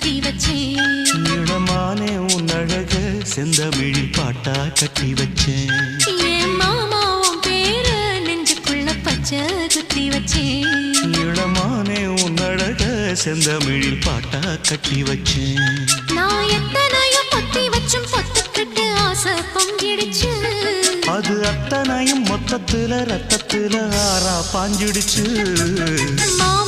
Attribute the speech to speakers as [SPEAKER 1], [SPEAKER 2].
[SPEAKER 1] குத்தி வச்சேன்
[SPEAKER 2] இளமானே உன் அழக செந்தமிழில் பாட்டா கட்டி வச்சேன்
[SPEAKER 1] என் மாமா உன் பேர நெஞ்சுக்குள்ள பச்சை குத்தி வச்சேன்
[SPEAKER 2] இளமானே உன் அழக செந்தமிழில் பாட்டா கட்டி வச்சேன்
[SPEAKER 1] நான் எத்தனையோ பொத்தி வச்சும் பொத்துக்கிட்டு ஆசை பொங்கிடுச்சு
[SPEAKER 2] அது அத்தனையும் மொத்தத்துல ரத்தத்துல ஆறா பாஞ்சிடுச்சு
[SPEAKER 1] மாமா